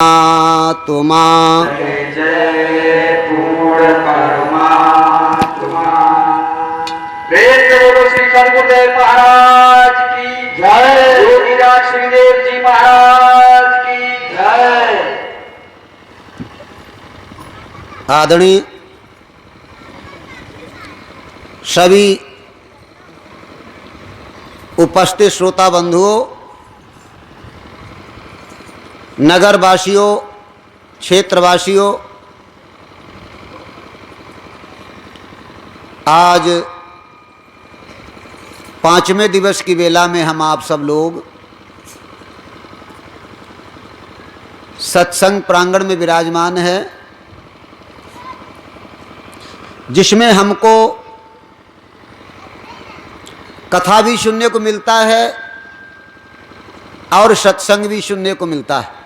तुमा जय जय पूर्ण परमात्मा। वेद बोलो श्री सद्गुरुदेव महाराज की जय। योगीराज श्रीदेव जी महाराज की जय। आदरणीय सभी उपस्थित श्रोता बंधुओं, नगरवासियों, क्षेत्रवासियों, आज 5वें दिवस की वेला में हम आप सब लोग सत्संग प्रांगण में विराजमान है, जिसमें हमको कथा भी सुनने को मिलता है और सत्संग भी सुनने को मिलता है।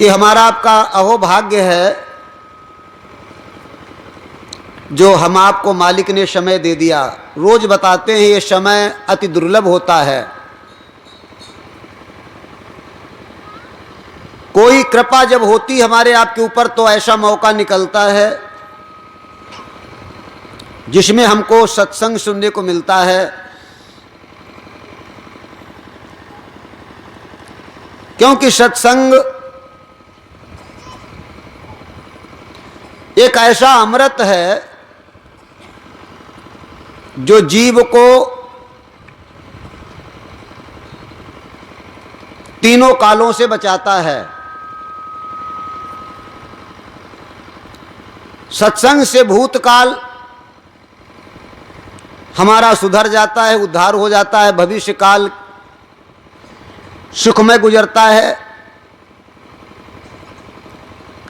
ये हमारा आपका अहोभाग्य है जो हम आपको मालिक ने समय दे दिया। रोज बताते हैं ये समय अति दुर्लभ होता है। कोई कृपा जब होती हमारे आपके ऊपर तो ऐसा मौका निकलता है जिसमें हमको सत्संग सुनने को मिलता है। क्योंकि सत्संग एक ऐसा अमृत है जो जीव को तीनों कालों से बचाता है। सत्संग से भूतकाल हमारा सुधर जाता है, उद्धार हो जाता है, भविष्य काल सुखमय गुजरता है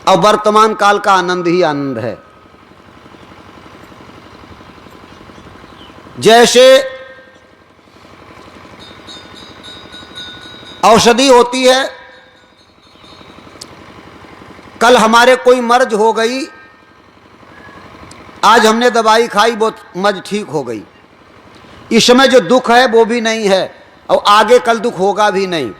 और वर्तमान काल का आनंद ही आनंद है। जैसे औषधि होती है, कल हमारे कोई मर्ज हो गई, आज हमने दवाई खाई, बहुत मर्ज ठीक हो गई। इस समय जो दुख है वो भी नहीं है और आगे कल दुख होगा भी नहीं।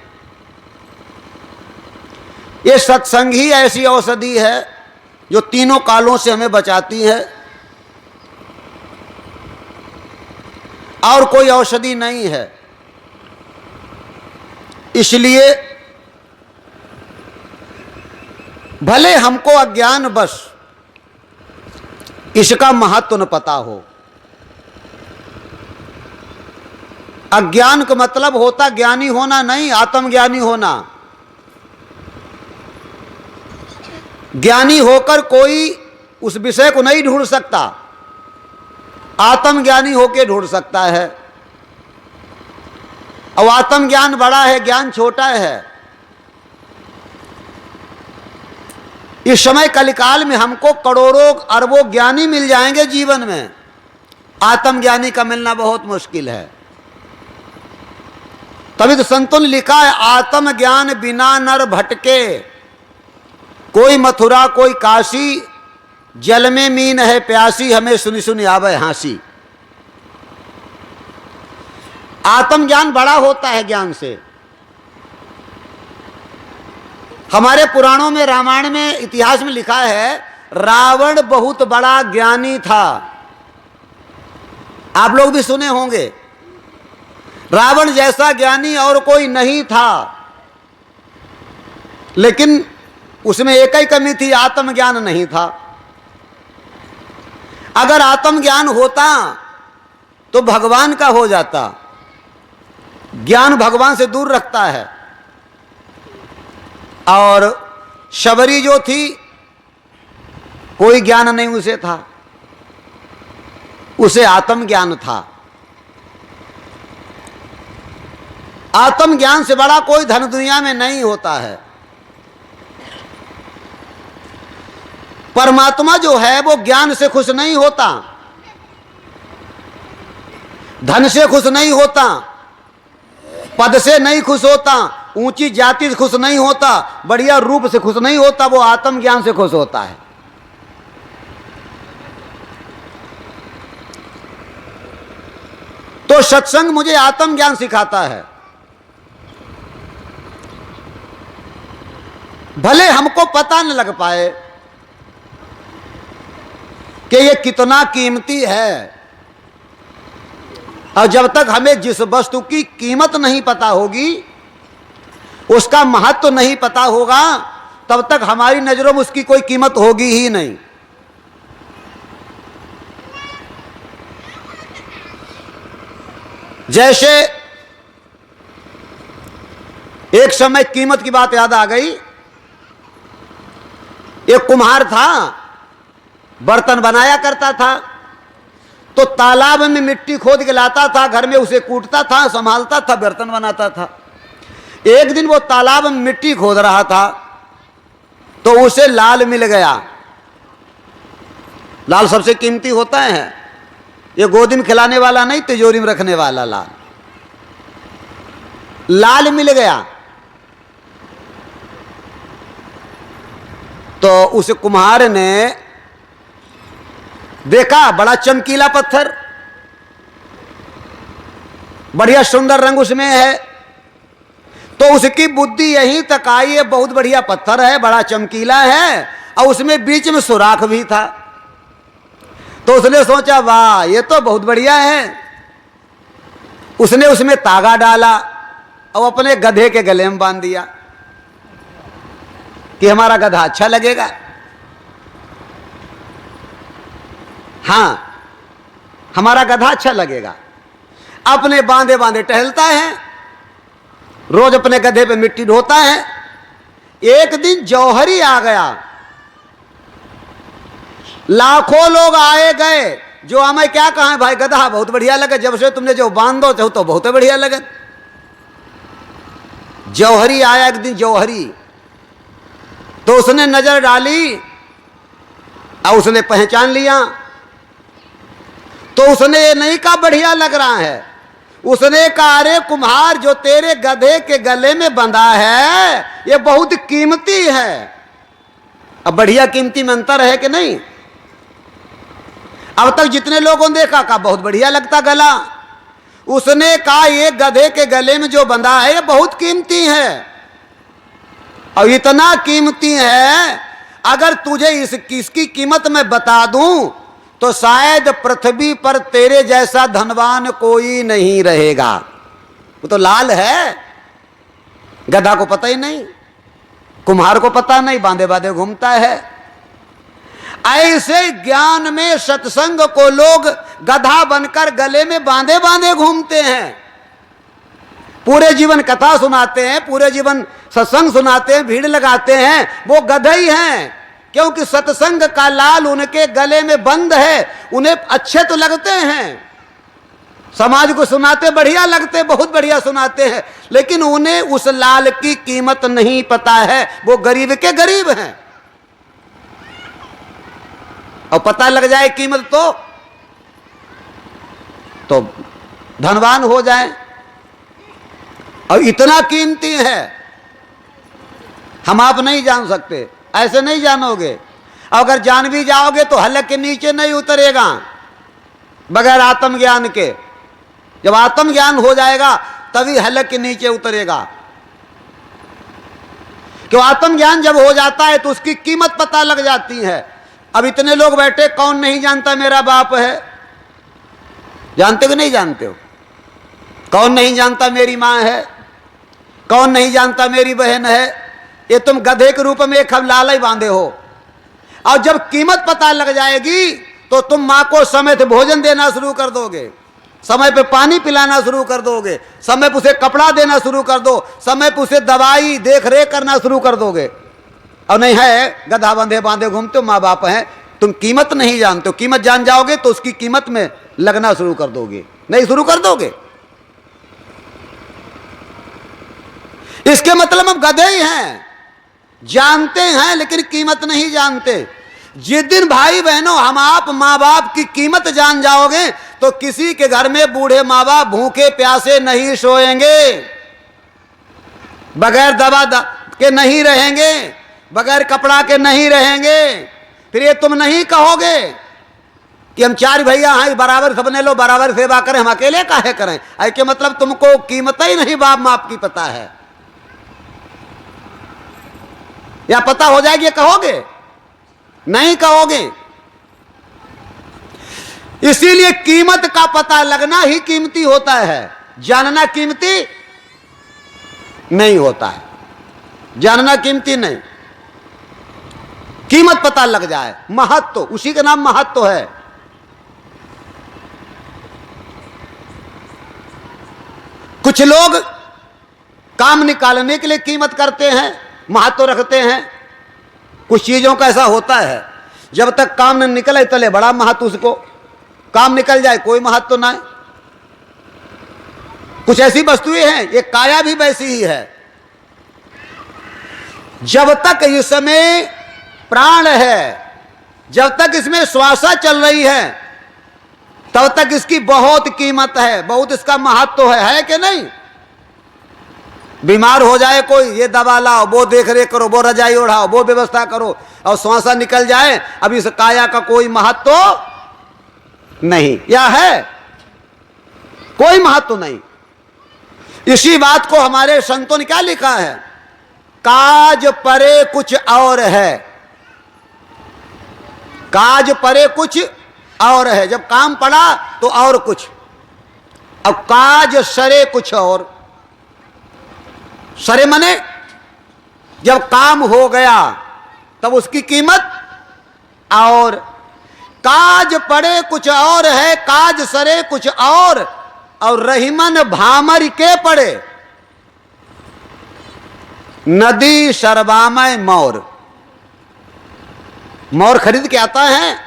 ये सत्संग ही ऐसी औषधि है जो तीनों कालों से हमें बचाती है और कोई औषधि नहीं है। इसलिए भले हमको अज्ञानवश इसका महत्व न पता हो। अज्ञान का मतलब होता ज्ञानी होना नहीं, आत्मज्ञानी होना। ज्ञानी होकर कोई उस विषय को नहीं ढूंढ सकता, आत्मज्ञानी होकर ढूंढ सकता है। और आत्मज्ञान बड़ा है, ज्ञान छोटा है। इस समय कलिकाल में हमको करोड़ों अरबों ज्ञानी मिल जाएंगे जीवन में, आत्मज्ञानी का मिलना बहुत मुश्किल है। तभी तो संतों ने लिखा है, आत्मज्ञान बिना नर भटके, कोई मथुरा कोई काशी, जल में मीन है प्यासी, हमें सुनी सुनी आवे हांसी। आत्मज्ञान बड़ा होता है ज्ञान से। हमारे पुराणों में, रामायण में, इतिहास में लिखा है, रावण बहुत बड़ा ज्ञानी था। आप लोग भी सुने होंगे, रावण जैसा ज्ञानी और कोई नहीं था। लेकिन उसमें एक ही कमी थी, आत्मज्ञान नहीं था। अगर आत्मज्ञान होता तो भगवान का हो जाता। ज्ञान भगवान से दूर रखता है। और शबरी जो थी, कोई ज्ञान नहीं उसे था, उसे आत्मज्ञान था। आत्मज्ञान से बड़ा कोई धन दुनिया में नहीं होता है। परमात्मा जो है वो ज्ञान से खुश नहीं होता, धन से खुश नहीं होता, पद से नहीं खुश होता, ऊंची जाति से खुश नहीं होता, बढ़िया रूप से खुश नहीं होता, वो आत्मज्ञान से खुश होता है। तो सत्संग मुझे आत्मज्ञान सिखाता है। भले हमको पता न लग पाए कि ये कितना कीमती है, और जब तक हमें जिस वस्तु की कीमत नहीं पता होगी, उसका महत्व नहीं पता होगा, तब तक हमारी नजरों में उसकी कोई कीमत होगी ही नहीं। जैसे एक समय कीमत की बात याद आ गई। एक कुम्हार था, बर्तन बनाया करता था, तो तालाब में मिट्टी खोद के लाता था, घर में उसे कूटता था, संभालता था, बर्तन बनाता था। एक दिन वो तालाब में मिट्टी खोद रहा था तो उसे लाल मिल गया। लाल सबसे कीमती होता है, ये गोदी में खिलाने वाला नहीं, तिजोरी में रखने वाला लाल। लाल मिल गया तो उस कुम्हार ने देखा, बड़ा चमकीला पत्थर, बढ़िया सुंदर रंग उसमें है, तो उसकी बुद्धि यहीं तक आई, ये बहुत बढ़िया पत्थर है, बड़ा चमकीला है, और उसमें बीच में सुराख भी था। तो उसने सोचा, वाह ये तो बहुत बढ़िया है। उसने उसमें तागा डाला और अपने गधे के गले में बांध दिया कि हमारा गधा अच्छा लगेगा। हाँ, हमारा गधा अच्छा लगेगा। अपने बांधे बांधे टहलता है, रोज अपने गधे पे मिट्टी ढोता है। एक दिन जौहरी आ गया, लाखों लोग आए गए, जो हमें क्या कहा, भाई गधा बहुत बढ़िया लगे, जब से तुमने जो बांधो तो बहुत बढ़िया लगे। जौहरी आया एक दिन, जौहरी, तो उसने नजर डाली और उसने पहचान लिया। तो उसने ये नहीं कहा बढ़िया लग रहा है, उसने कहा अरे कुम्हार, जो तेरे गधे के गले में बंधा है ये बहुत कीमती है। अब बढ़िया कीमती में अंतर है कि नहीं? अब तक जितने लोगों ने देखा, कहा बहुत बढ़िया लगता गला। उसने कहा ये गधे के गले में जो बंधा है ये बहुत कीमती है, और इतना कीमती है अगर तुझे इसकी कीमत मैं बता दूं तो शायद पृथ्वी पर तेरे जैसा धनवान कोई नहीं रहेगा। वो तो लाल है, गधा को पता ही नहीं, कुम्हार को पता नहीं, बांधे बांधे घूमता है। ऐसे ज्ञान में सत्संग को लोग गधा बनकर गले में बांधे बांधे घूमते हैं। पूरे जीवन कथा सुनाते हैं, पूरे जीवन सत्संग सुनाते हैं, भीड़ लगाते हैं, वो गधे ही हैं, क्योंकि सत्संग का लाल उनके गले में बंद है। उन्हें अच्छे तो लगते हैं, समाज को सुनाते बढ़िया लगते, बहुत बढ़िया सुनाते हैं, लेकिन उन्हें उस लाल की कीमत नहीं पता है। वो गरीब के गरीब हैं, और पता लग जाए कीमत तो धनवान हो जाए। और इतना कीमती है, हम आप नहीं जान सकते, ऐसे नहीं जानोगे। अगर जान भी जाओगे तो हलक के नीचे नहीं उतरेगा बगैर आत्मज्ञान के। जब आत्मज्ञान हो जाएगा तभी हलक के नीचे उतरेगा। क्यों? आत्मज्ञान जब हो जाता है तो उसकी कीमत पता लग जाती है। अब इतने लोग बैठे, कौन नहीं जानता मेरा बाप है? जानते हो नहीं जानते हो? कौन नहीं जानता मेरी माँ है? कौन नहीं जानता मेरी बहन है? ये तुम गधे के रूप में एक लाल ही बांधे हो। और जब कीमत पता लग जाएगी तो तुम माँ को समय से भोजन देना शुरू कर दोगे, समय पे पानी पिलाना शुरू कर दोगे, समय पे उसे कपड़ा देना शुरू कर दो, समय पे उसे दवाई देख रेख करना शुरू कर दोगे। और नहीं है, गधा बांधे बांधे घूमते हो, माँ बाप हैं, तुम कीमत नहीं जानते हो। कीमत जान जाओगे तो उसकी कीमत में लगना शुरू कर दोगे, नहीं शुरू कर दोगे। इसके मतलब हम गधे ही हैं, जानते हैं लेकिन कीमत नहीं जानते। जिस दिन भाई बहनों हम आप माँ बाप की कीमत जान जाओगे तो किसी के घर में बूढ़े माँ बाप भूखे प्यासे नहीं सोएंगे, बगैर दवा के नहीं रहेंगे, बगैर कपड़ा के नहीं रहेंगे। फिर ये तुम नहीं कहोगे कि हम 4 भैया हैं, बराबर सबने लो बराबर सेवा करें, हम अकेले काहे करें? ऐके मतलब तुमको कीमत ही नहीं बाप माप की पता है, या पता हो जाएगी कहोगे? नहीं कहोगे। इसीलिए कीमत का पता लगना ही कीमती होता है, जानना कीमती नहीं होता है। जानना कीमती नहीं, कीमत पता लग जाए, महत्व, उसी का नाम महत्व है। कुछ लोग काम निकालने के लिए कीमत करते हैं, महत्व रखते हैं। कुछ चीजों का ऐसा होता है, जब तक काम न निकले तले बड़ा महत्व, उसको काम निकल जाए कोई महत्व ना है। कुछ ऐसी वस्तुएं हैं, ये काया भी वैसी ही है, जब तक इसमें प्राण है, जब तक इसमें श्वासा चल रही है, तब तक इसकी बहुत कीमत है, बहुत इसका महत्व है कि नहीं? बीमार हो जाए कोई, ये दवा लाओ, वो देख रेख करो, वो रजाई ओढ़ाओ, वो व्यवस्था करो, और श्वासा निकल जाए, अब इस काया का कोई महत्व नहीं, या है? कोई महत्व नहीं। इसी बात को हमारे संतों ने क्या लिखा है? काज परे कुछ और है, काज परे कुछ और है। जब काम पड़ा तो और कुछ, अब काज सरे कुछ और। सरे मने जब काम हो गया तब उसकी कीमत, और काज पड़े कुछ और है, काज सरे कुछ और रहीमन भामर के पड़े नदी शरबामय मोर। मोर खरीद के आता है,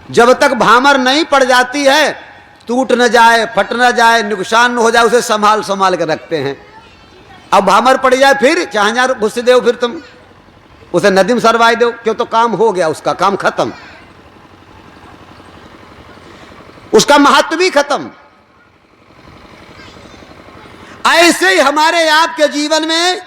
जब तक भामर नहीं पड़ जाती है, टूट न जाए, फट न जाए, नुकसान न हो जाए, उसे संभाल संभाल के रखते हैं। अब भामर पड़ जाए फिर चाहे गुस्से दो, फिर तुम उसे नदी में सरवाई दो, क्यों? तो काम हो गया, उसका काम खत्म, उसका महत्व भी खत्म। ऐसे ही हमारे आपके जीवन में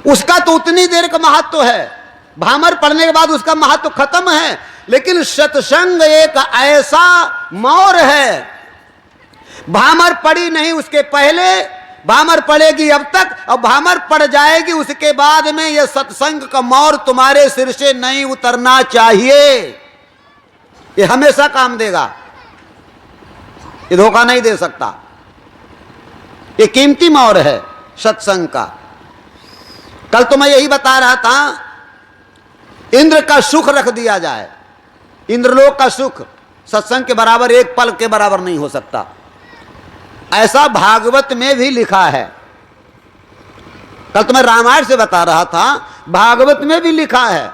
उसका तो उतनी देर का महत्व है, भामर पड़ने के बाद उसका महत्व खत्म है। लेकिन सत्संग एक ऐसा मोर है, भामर पड़ी नहीं उसके पहले, भामर पड़ेगी अब तक, और भामर पड़ जाएगी उसके बाद में। यह सत्संग का मोर तुम्हारे सिर से नहीं उतरना चाहिए, ये हमेशा काम देगा, ये धोखा नहीं दे सकता। ये कीमती मोर है सत्संग का। कल तो मैं यही बता रहा था, इंद्र का सुख रख दिया जाए, इंद्रलोक का सुख सत्संग के बराबर, एक पल के बराबर नहीं हो सकता। ऐसा भागवत में भी लिखा है। कल तो मैं रामायण से बता रहा था, भागवत में भी लिखा है।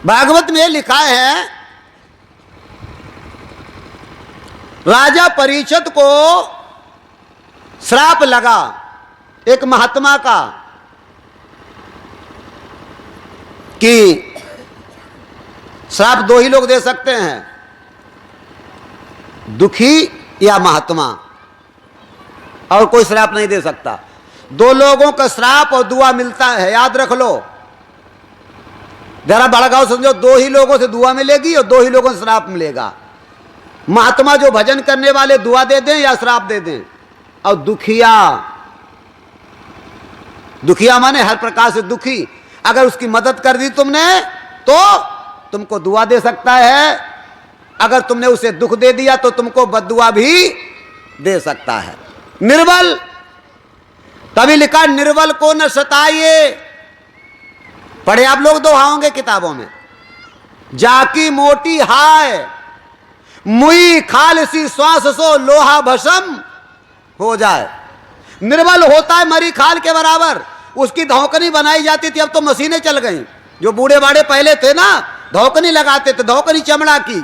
भागवत में लिखा है, राजा परीक्षित को श्राप लगा एक महात्मा का कि श्राप 2 ही लोग दे सकते हैं, दुखी या महात्मा, और कोई श्राप नहीं दे सकता। 2 लोगों का श्राप और दुआ मिलता है, याद रख लो। जरा भड़काओ समझो, 2 ही लोगों से दुआ मिलेगी और 2 ही लोगों से श्राप मिलेगा। महात्मा जो भजन करने वाले दुआ दे दें या श्राप दे दें, और दुखिया, दुखिया माने हर प्रकार से दुखी, अगर उसकी मदद कर दी तुमने तो तुमको दुआ दे सकता है, अगर तुमने उसे दुख दे दिया तो तुमको बद्दुआ भी दे सकता है। निर्बल, तभी लिखा निर्बल को न सताइए, पढ़े आप लोग दोहाओगे किताबों में, जाकी मोटी हाय मुई खालसी श्वास सो लोहा भस्म हो जाए। निर्बल होता है मरी खाल के बराबर, उसकी धौकनी बनाई जाती थी, अब तो मशीनें चल गई। जो बूढ़े बाड़े पहले थे ना, धौकनी लगाते थे, धौकनी चमड़ा की,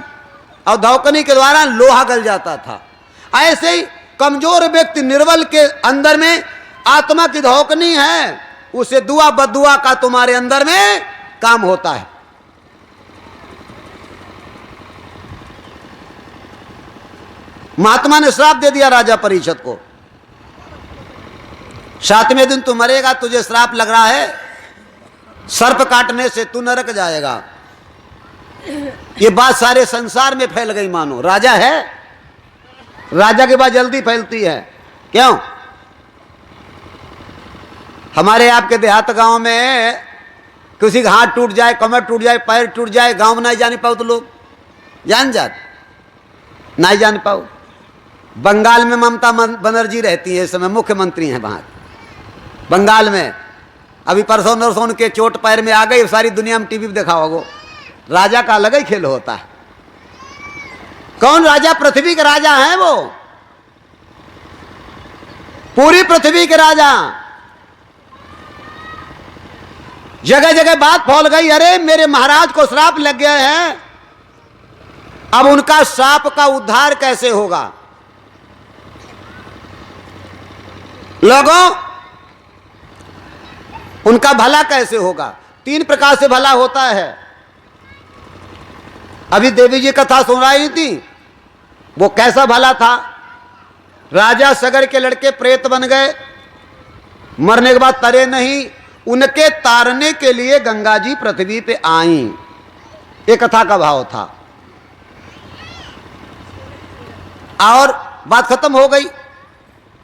और धौकनी के द्वारा लोहा गल जाता था। ऐसे ही कमजोर व्यक्ति निर्बल के अंदर में आत्मा की धौकनी है, उसे दुआ बद्दुआ का तुम्हारे अंदर में काम होता है। महात्मा ने श्राप दे दिया राजा परीक्षित को, 7वें दिन तू मरेगा, तुझे श्राप लग रहा है, सर्प काटने से तू नरक जाएगा। ये बात सारे संसार में फैल गई मानो राजा है, राजा की बात जल्दी फैलती है। क्यों? हमारे आपके देहात गांव में किसी का हाथ टूट जाए, कमर टूट जाए, पैर टूट जाए, गांव में नहीं जाने पाओ तो लोग जान नहीं जान पाओ। बंगाल में ममता बनर्जी रहती है, इस समय मुख्यमंत्री हैं वहां बंगाल में। अभी परसों नरसों उनके चोट पैर में आ गई, सारी दुनिया में टीवी पे देखा होगा। राजा का अलग ही खेल होता है। कौन राजा? पृथ्वी के राजा हैं वो, पूरी पृथ्वी के राजा। जगह जगह बात फैल गई, अरे मेरे महाराज को श्राप लग गया है, अब उनका श्राप का उद्धार कैसे होगा? लोगों, उनका भला कैसे होगा? 3 प्रकार से भला होता है। अभी देवी जी कथा सुन रही थी, वो कैसा भला था। राजा सगर के लड़के प्रेत बन गए, मरने के बाद तरे नहीं, उनके तारने के लिए गंगा जी पृथ्वी पे आई। ये कथा का भाव था और बात खत्म हो गई।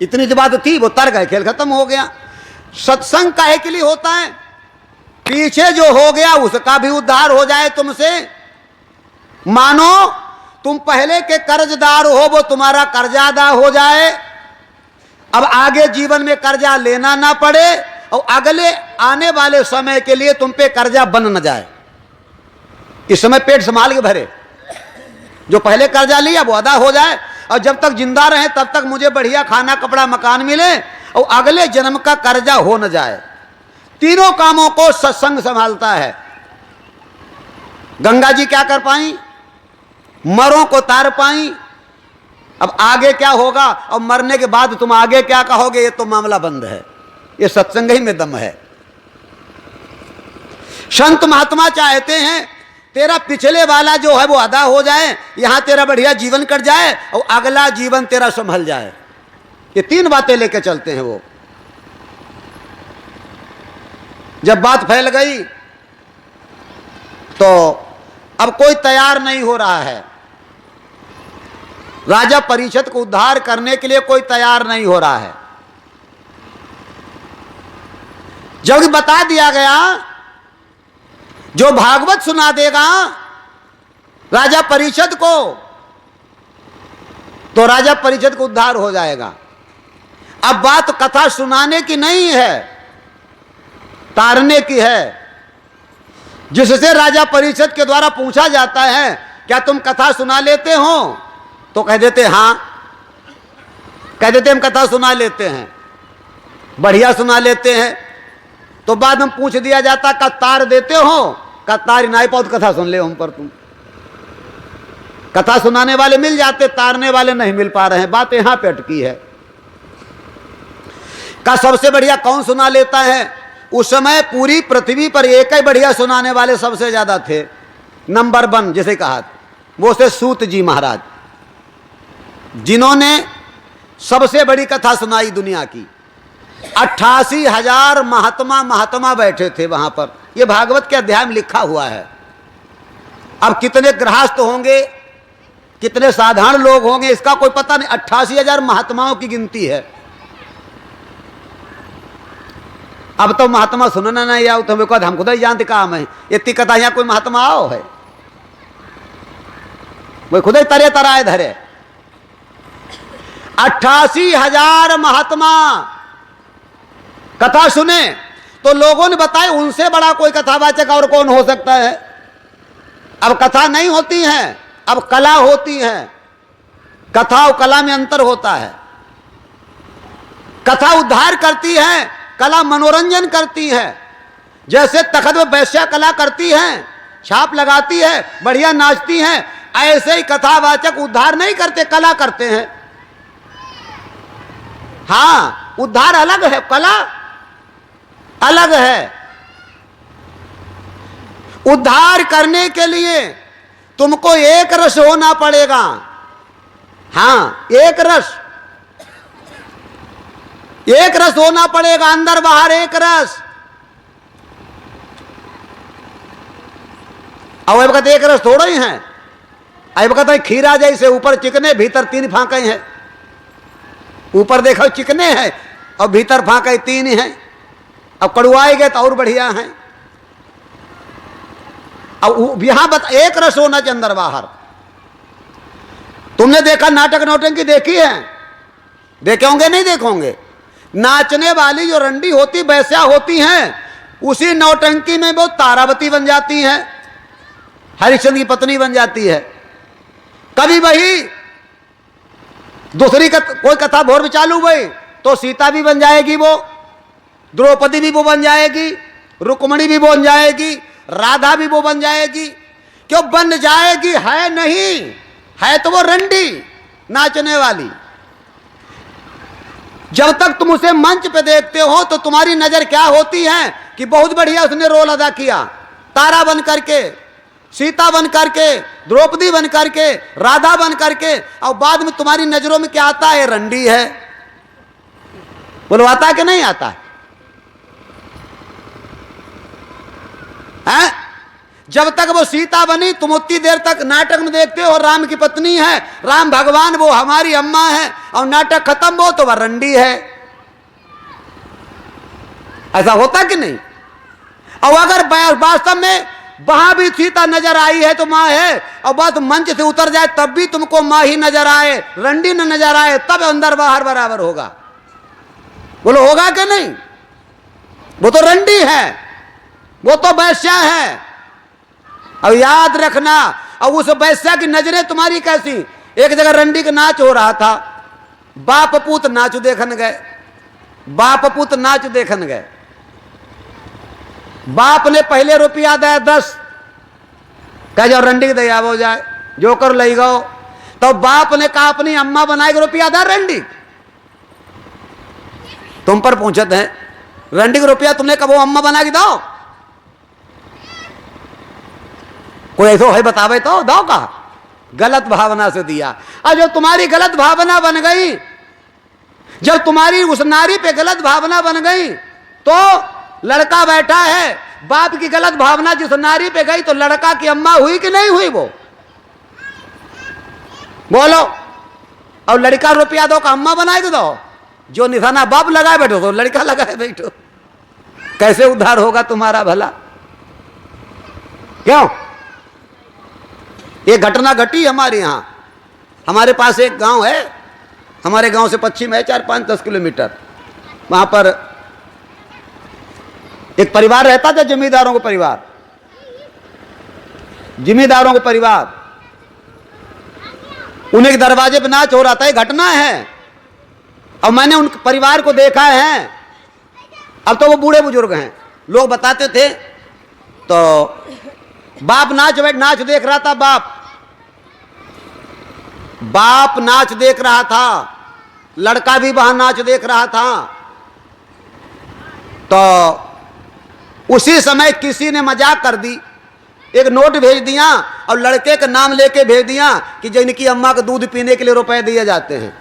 इतनी जो बात थी वो तर गए, खेल खत्म हो गया। सत्संग काहे के लिए होता है? पीछे जो हो गया उसका भी उद्धार हो जाए तुमसे। मानो तुम पहले के कर्जदार हो, वो तुम्हारा कर्जा अदा हो जाए, अब आगे जीवन में कर्जा लेना ना पड़े और अगले आने वाले समय के लिए तुम पे कर्जा बन न जाए। इस समय पेट संभाल के भरे, जो पहले कर्जा लिया वो अदा हो जाए और जब तक जिंदा रहे तब तक मुझे बढ़िया खाना कपड़ा मकान मिले और अगले जन्म का कर्जा हो न जाए। तीनों कामों को सत्संग संभालता है। गंगा जी क्या कर पाई? मरों को तार पाई। अब आगे क्या होगा और मरने के बाद तुम आगे क्या कहोगे, ये तो मामला बंद है। ये सत्संग ही में दम है। संत महात्मा चाहते हैं तेरा पिछले वाला जो है वो अदा हो जाए, यहां तेरा बढ़िया जीवन कट जाए और अगला जीवन तेरा संभल जाए। ये 3 बातें लेके चलते हैं वो। जब बात फैल गई तो अब कोई तैयार नहीं हो रहा है। राजा परीक्षित को उद्धार करने के लिए कोई तैयार नहीं हो रहा है। जब बता दिया गया जो भागवत सुना देगा राजा परीक्षित को, तो राजा परीक्षित को उद्धार हो जाएगा। अब बात कथा सुनाने की नहीं है, तारने की है। जिससे राजा परीक्षित के द्वारा पूछा जाता है क्या तुम कथा सुना लेते हो, तो कह देते हां, कह देते हम कथा सुना लेते हैं, बढ़िया सुना लेते हैं। तो बाद में पूछ दिया जाता का तार देते हो, का तार नहीं पाओ तो कथा सुन ले हम पर। तुम कथा सुनाने वाले मिल जाते, तारने वाले नहीं मिल पा रहे हैं। बात यहां पे अटकी है। का सबसे बढ़िया कौन सुना लेता है? उस समय पूरी पृथ्वी पर एक ही बढ़िया सुनाने वाले सबसे ज्यादा थे। नंबर 1 जिसे कहा, वो से सूत जी महाराज, जिन्होंने सबसे बड़ी कथा सुनाई दुनिया की। 88,000 महात्मा बैठे थे वहां पर। यह भागवत के अध्याय में लिखा हुआ है। अब कितने गृहस्थ होंगे, कितने साधारण लोग होंगे, इसका कोई पता नहीं। 88,000 महात्माओं की गिनती है। अब तो महात्मा सुनना नहीं आओ तो हम खुद ही जानते काम है। इतनी कथा यहां कोई महात्मा आओ है, वो खुद ही तरे तराए धरे। 88,000 महात्मा कथा सुने तो लोगों ने बताया उनसे बड़ा कोई कथावाचक और कौन हो सकता है। अब कथा नहीं होती है, अब कला होती है। कथा और कला में अंतर होता है। कथा उद्धार करती है, कला मनोरंजन करती है। जैसे तखत में वैश्या कला करती है, छाप लगाती है, बढ़िया नाचती है, ऐसे ही कथावाचक उद्धार नहीं करते, कला करते हैं। हां, उद्धार अलग है, कला अलग है। उद्धार करने के लिए तुमको एक रस होना पड़ेगा। हां, एक रस होना पड़ेगा, अंदर बाहर एक रस। और अब कहते एक रस थोड़े ही हैं, अब कहते खीरा जैसे ऊपर चिकने भीतर 3 फांके हैं। ऊपर देखो चिकने हैं और भीतर फांके 3 ही हैं। अब कड़ुआए गए तो और बढ़िया हैं। अब यहां एक रस होना चाहिए अंदर बाहर। तुमने देखा नाटक नौटंकी देखी है? देखे होंगे नहीं देखोगे? नाचने वाली जो रंडी होती वैसा होती हैं, उसी नौटंकी में वो तारावती बन जाती हैं, हरिश्चंद्र की पत्नी बन जाती है। कभी वही दूसरी कोई कथा भोर में चालू हुई तो सीता भी बन जाएगी, वो द्रौपदी भी वो बन जाएगी, रुक्मणी भी बन जाएगी, राधा भी वो बन जाएगी। क्यों बन जाएगी? है नहीं, है तो वो रंडी नाचने वाली। जब तक तुम उसे मंच पे देखते हो तो तुम्हारी नजर क्या होती है कि बहुत बढ़िया उसने रोल अदा किया, तारा बन करके, सीता बन करके, द्रौपदी बन करके, राधा बन करके। और बाद में तुम्हारी नजरों में क्या आता है? रंडी है। बोलो आता है कि नहीं आता है? जब तक वो सीता बनी तुम उतनी देर तक नाटक में देखते हो राम की पत्नी है, राम भगवान वो हमारी अम्मा है, और नाटक खत्म हो तो वह रंडी है। ऐसा होता कि नहीं? और अगर वास्तव में वहां भी सीता नजर आई है तो मां है, और बात मंच से उतर जाए तब भी तुमको मां ही नजर आए, रंडी न नजर आए, तब अंदर बाहर बराबर होगा। बोलो होगा कि नहीं? वो तो रंडी है, वो तो वैश्या है। अब याद रखना, और उस वैश्या की नजरें तुम्हारी कैसी? एक जगह रंडी का नाच हो रहा था, बाप पूत नाच देखन गए, बाप पूत नाच देखन गए। बाप ने पहले रुपया दिया 10, कह जाओ रंडी की दया हो जाए, जो कर ले गो। तो बाप ने कहा अपनी अम्मा बनाएगी, रुपया दे रंडी। तुम पर पूछते हैं रंडी का रुपया तुमने कब वो अम्मा बना के दो? कोई ऐसा है बतावे तो दो का? गलत भावना से दिया। और जब तुम्हारी गलत भावना बन गई, जब तुम्हारी उस नारी पे गलत भावना बन गई, तो लड़का बैठा है, बाप की गलत भावना जिस नारी पे गई तो लड़का की अम्मा हुई कि नहीं हुई? वो बोलो। और लड़का रुपया दो का अम्मा बनाए दो? जो निशाना बाप लगाए बैठो तो लड़का लगाए बैठो। कैसे उद्धार होगा तुम्हारा भला? क्यों? ये घटना घटी हमारे यहां। हमारे पास एक गांव है, हमारे गांव से पश्चिम है 4-5-10 किलोमीटर। वहां पर एक परिवार रहता था, जमींदारों का परिवार, जमींदारों का परिवार। उन्हें दरवाजे पे नाच हो रहा था, ये घटना है, और मैंने उन परिवार को देखा है। अब तो वो बूढ़े बुजुर्ग हैं, लोग बताते थे। तो बाप नाच देख रहा था, बाप नाच देख रहा था, लड़का भी वहां नाच देख रहा था। तो उसी समय किसी ने मजाक कर दी, एक नोट भेज दिया और लड़के का नाम लेके भेज दिया कि जिनकी अम्मा का दूध पीने के लिए रुपए दिए जाते हैं।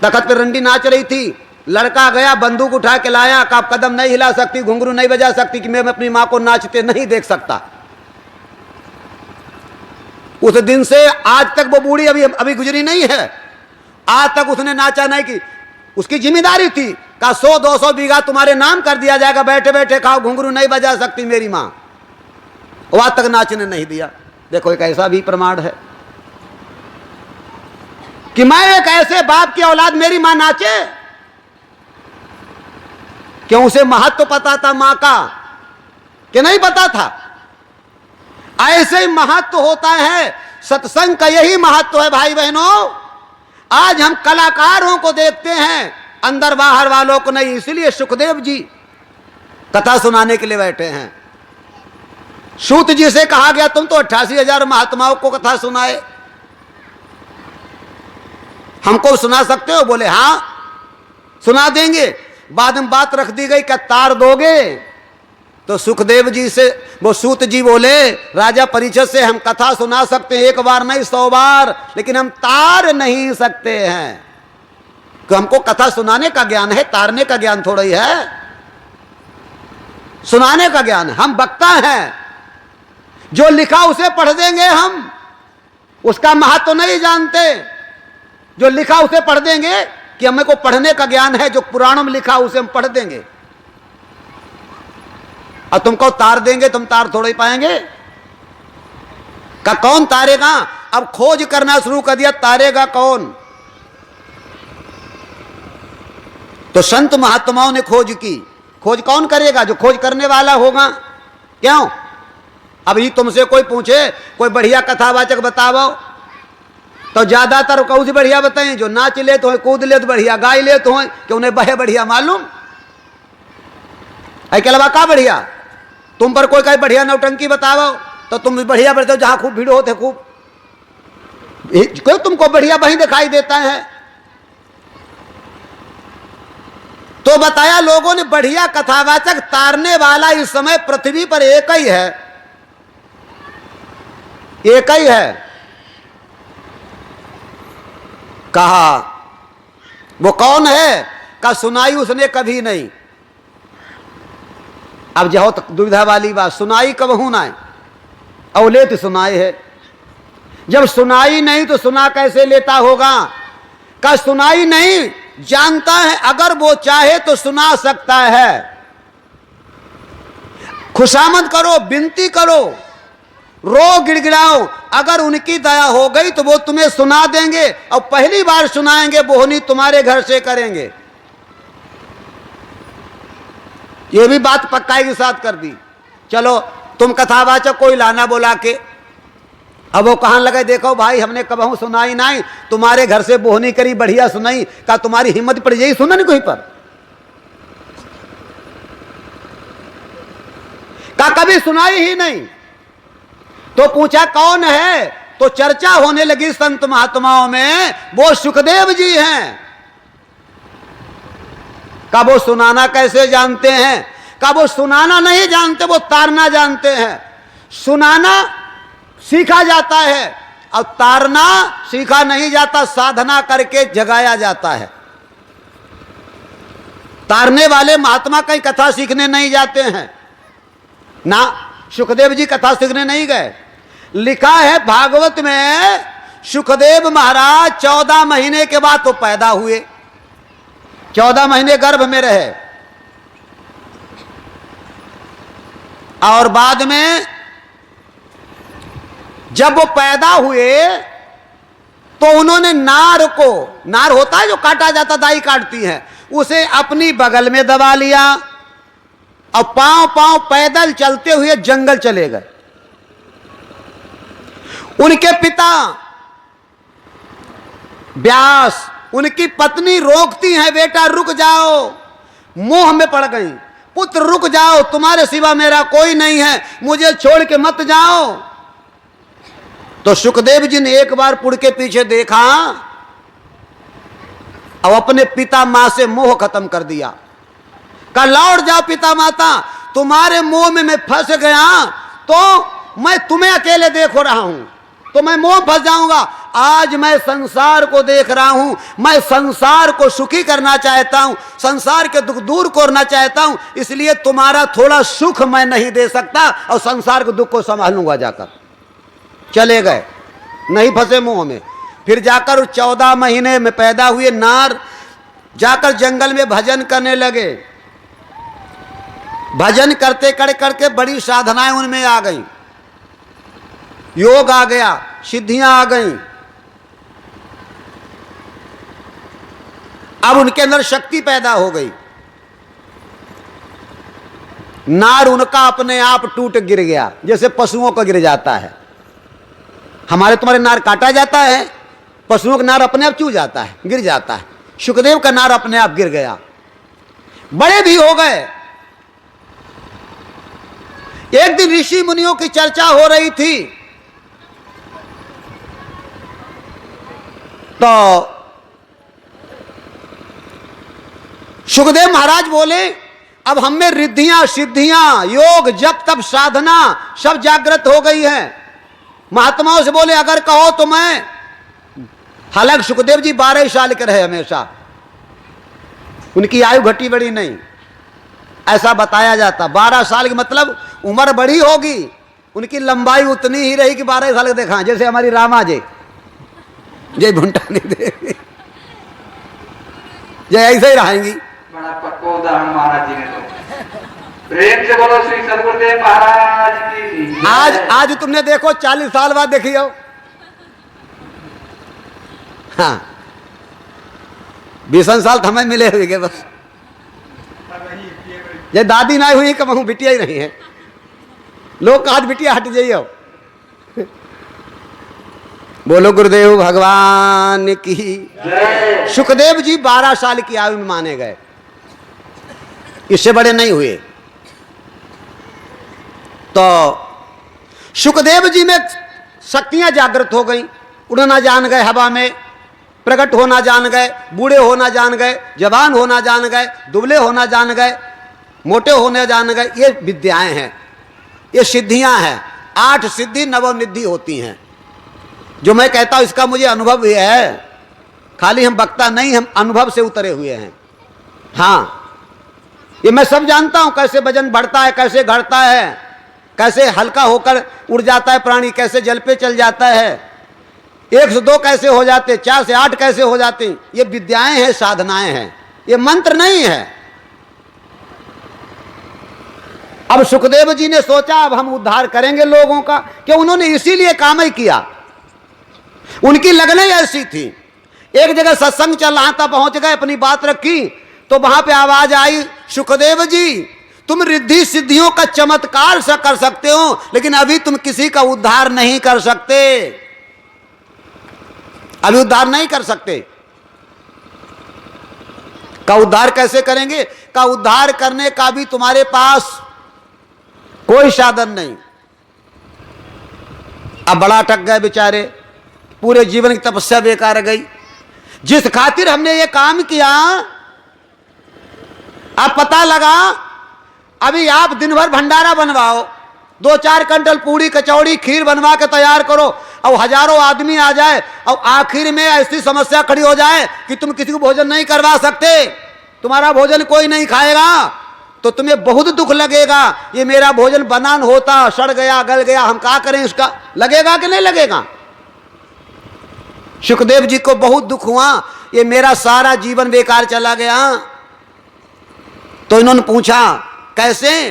तखत पे रंडी नाच रही थी, लड़का गया बंदूक उठा के लाया, का कदम नहीं हिला सकती, घुंघरू नहीं बजा सकती कि मैं अपनी मां को नाचते नहीं देख सकता। उस दिन से आज तक वो बूढ़ी अभी गुजरी नहीं है, आज तक उसने नाचा नहीं। की उसकी जिम्मेदारी थी का 100-200 बीघा तुम्हारे नाम कर दिया जाएगा, बैठे बैठे खाओ, घुंघरू नहीं बजा सकती मेरी मां। आज तक नाचने नहीं दिया। देखो एक ऐसा भी प्रमाण है कि मैं एक ऐसे बाप की औलाद, मेरी मां नाचे। क्यों? उसे महत्व पता था मां का कि नहीं पता था? ऐसे ही महत्व होता है सत्संग का, यही महत्व है भाई बहनों। आज हम कलाकारों को देखते हैं, अंदर बाहर वालों को नहीं। इसलिए सुखदेव जी कथा सुनाने के लिए बैठे हैं। सूत जी से कहा गया तुम तो 88,000 महात्माओं को कथा सुनाए, हमको सुना सकते हो? बोले हाँ सुना देंगे। बाद में बात रख दी गई, क्या तार दोगे? तो सुखदेव जी से वो सूत जी बोले राजा परीक्षित से हम कथा सुना सकते हैं 1 बार नहीं 100 बार, लेकिन हम तार नहीं सकते हैं। कि हमको कथा सुनाने का ज्ञान है, तारने का ज्ञान थोड़ा ही है। सुनाने का ज्ञान है, हम वक्ता हैं, जो लिखा उसे पढ़ देंगे हम, उसका महत्व तो नहीं जानते। जो लिखा उसे पढ़ देंगे कि हमें को पढ़ने का ज्ञान है, जो पुराणों में लिखा उसे हम पढ़ देंगे। और तुमको तार देंगे, तुम तार थोड़े ही पाएंगे। का कौन तारेगा? अब खोज करना शुरू कर दिया, तारेगा कौन? तो संत महात्माओं ने खोज की। खोज कौन करेगा? जो खोज करने वाला होगा। क्यों? अभी तुमसे कोई पूछे कोई बढ़िया कथावाचक बताओ, तो ज्यादातर कौन सी बढ़िया बताएं? जो नाच ले तो है, कूद ले तो बढ़िया, गाय ले तो है कि उन्हें बहे बढ़िया मालूम है। के अलावा का बढ़िया? तुम पर कोई कहीं बढ़िया नौटंकी बताओ तो तुम भी बढ़िया बताओ, जहां खूब भीड़ होते खूब, कोई तुमको बढ़िया वहीं दिखाई देता है। तो बताया लोगों ने बढ़िया कथावाचक तारने वाला इस समय पृथ्वी पर एक ही है, एक ही है। कहा वो कौन है? का सुनाई उसने कभी नहीं। अब जो दुविधा वाली बात, सुनाई कब होना है? औले तो सुनाई है, जब सुनाई नहीं तो सुना कैसे लेता होगा? का सुनाई नहीं जानता है, अगर वो चाहे तो सुना सकता है। खुशामद करो, विनती करो, रो गिड़गिड़ाओ, अगर उनकी दया हो गई तो वो तुम्हें सुना देंगे, और पहली बार सुनाएंगे बोहनी तुम्हारे घर से करेंगे। ये भी बात पक्काई के साथ कर दी। चलो तुम कथावाचक कोई लाना बोला के, अब वो कहने लगे देखो भाई हमने कबहू सुनाई नहीं, तुम्हारे घर से बोहनी करी बढ़िया सुनाई, का तुम्हारी हिम्मत पड़ जाई सुना नहीं कोई पर? का कभी सुनाई ही नहीं। तो पूछा कौन है? तो चर्चा होने लगी संत महात्माओं में, वो सुखदेव जी हैं। का वो सुनाना कैसे जानते हैं? का वो सुनाना नहीं जानते, वो तारना जानते हैं। सुनाना सीखा जाता है और तारना सीखा नहीं जाता, साधना करके जगाया जाता है। तारने वाले महात्मा कहीं कथा सीखने नहीं जाते हैं ना, सुखदेव जी कथा सीखने नहीं गए। लिखा है भागवत में, सुखदेव महाराज 14 महीने के बाद तो पैदा हुए, 14 महीने गर्भ में रहे, और बाद में जब वो पैदा हुए तो उन्होंने नार को, नार होता है जो काटा जाता, दाई काटती है, उसे अपनी बगल में दबा लिया और पांव पांव पैदल चलते हुए जंगल चले गए। उनके पिता व्यास, उनकी पत्नी रोकती हैं, बेटा रुक जाओ, मोह में पड़ गई, पुत्र रुक जाओ, तुम्हारे सिवा मेरा कोई नहीं है, मुझे छोड़ के मत जाओ। तो सुखदेव जी ने एक बार पुड़ के पीछे देखा और अपने पिता मां से मोह खत्म कर दिया। कहा लौट जाओ पिता माता, तुम्हारे मोह में मैं फंस गया तो मैं तुम्हें अकेले देख रहा हूं, तो मैं मोह फंस जाऊंगा। आज मैं संसार को देख रहा हूं, मैं संसार को सुखी करना चाहता हूं, संसार के दुख दूर करना चाहता हूं, इसलिए तुम्हारा थोड़ा सुख मैं नहीं दे सकता और संसार के दुख को संभालूंगा। जाकर चले गए, नहीं फंसे मोह में। फिर जाकर 14 महीने में पैदा हुए नार, जाकर जंगल में भजन करने लगे। भजन करते करके बड़ी साधनाएं उनमें आ गई, योग आ गया, सिद्धियां आ गई। अब उनके अंदर शक्ति पैदा हो गई। नार उनका अपने आप टूट गिर गया, जैसे पशुओं का गिर जाता है। हमारे तुम्हारे नार काटा जाता है, पशुओं का नार अपने आप चू जाता है, गिर जाता है। सुखदेव का नार अपने आप गिर गया, बड़े भी हो गए। एक दिन ऋषि मुनियों की चर्चा हो रही थी, तो सुखदेव महाराज बोले अब हम में रिद्धियां सिद्धियां योग जप तप साधना सब जागृत हो गई है। महात्माओं से बोले अगर कहो तो मैं, हालांकि सुखदेव जी 12 साल के रहे, हमेशा उनकी आयु घटी बड़ी नहीं, ऐसा बताया जाता। 12 साल की मतलब उम्र बड़ी होगी, उनकी लंबाई उतनी ही रही कि 12 साल के देखा, जैसे हमारी रामा जी जय भुंटानी देवी जय ऐसे ही रहेंगी। बड़ा पक्का उदाहरण महाराज जी ने तो। प्रेम से बोलो श्री सदगुरुदेव महाराज की। आज तुमने देखो 40 साल बाद देखी हो। हाँ 20 साल तो हमें मिले हुए बस, ये दादी ना हुई कब बिटिया ही नहीं है, लोग कहा बिटिया हट जाइए। बोलो गुरुदेव भगवान की। सुखदेव जी 12 साल की आयु में माने गए, इससे बड़े नहीं हुए। तो सुखदेव जी में शक्तियां जागृत हो गई, उड़ना जान गए, हवा में प्रकट होना जान गए, बूढ़े होना जान गए, जवान होना जान गए, दुबले होना जान गए, मोटे होने जान गए। ये विद्याएं हैं, ये सिद्धियां हैं। 8 सिद्धि नवनिधि होती हैं, जो मैं कहता हूं इसका मुझे अनुभव भी है, खाली हम वक्ता नहीं, हम अनुभव से उतरे हुए हैं। हाँ ये मैं सब जानता हूं, कैसे वजन बढ़ता है, कैसे घटता है, कैसे हल्का होकर उड़ जाता है प्राणी, कैसे जल पे चल जाता है, 1 से 2 कैसे हो जाते, 4 से 8 कैसे हो जाते। ये विद्याएं हैं, साधनाएं हैं, ये मंत्र नहीं है। अब सुखदेव जी ने सोचा अब हम उद्धार करेंगे लोगों का, कि उन्होंने इसीलिए काम ही किया, उनकी लगन ही ऐसी थी। एक जगह सत्संग चल रहा था, पहुंच गए, अपनी बात रखी, तो वहां पे आवाज आई, सुखदेव जी तुम रिद्धि सिद्धियों का चमत्कार सा कर सकते हो, लेकिन अभी तुम किसी का उद्धार नहीं कर सकते, अभी उद्धार नहीं कर सकते। का उद्धार कैसे करेंगे? का उद्धार करने का भी तुम्हारे पास कोई साधन नहीं। अब बड़ा अटक गए बेचारे, पूरे जीवन की तपस्या बेकार गई। जिस खातिर हमने ये काम किया, अब पता लगा अभी आप दिन भर भंडारा बनवाओ, 2-4 क्विंटल पूड़ी कचौड़ी खीर बनवा के तैयार करो, और हजारों आदमी आ जाए, और आखिर में ऐसी समस्या खड़ी हो जाए कि तुम किसी को भोजन नहीं करवा सकते, तुम्हारा भोजन कोई नहीं खाएगा, तो तुम्हें बहुत दुख लगेगा। ये मेरा भोजन बनान होता, सड़ गया, गल गया, हम क्या करें इसका? लगेगा कि नहीं लगेगा? सुखदेव जी को बहुत दुख हुआ, ये मेरा सारा जीवन बेकार चला गया। तो इन्होंने पूछा कैसे?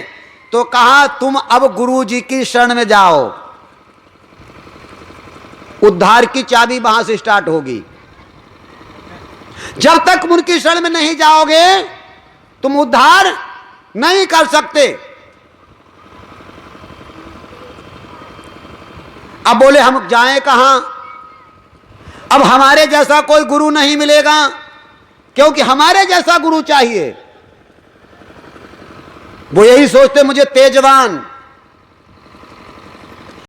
तो कहा तुम अब गुरु जी की शरण में जाओ, उद्धार की चाबी वहां से स्टार्ट होगी। जब तक उनकी शरण में नहीं जाओगे तुम उद्धार नहीं कर सकते। अब बोले हम जाएं कहां? अब हमारे जैसा कोई गुरु नहीं मिलेगा, क्योंकि हमारे जैसा गुरु चाहिए। वो यही सोचते मुझे तेजवान,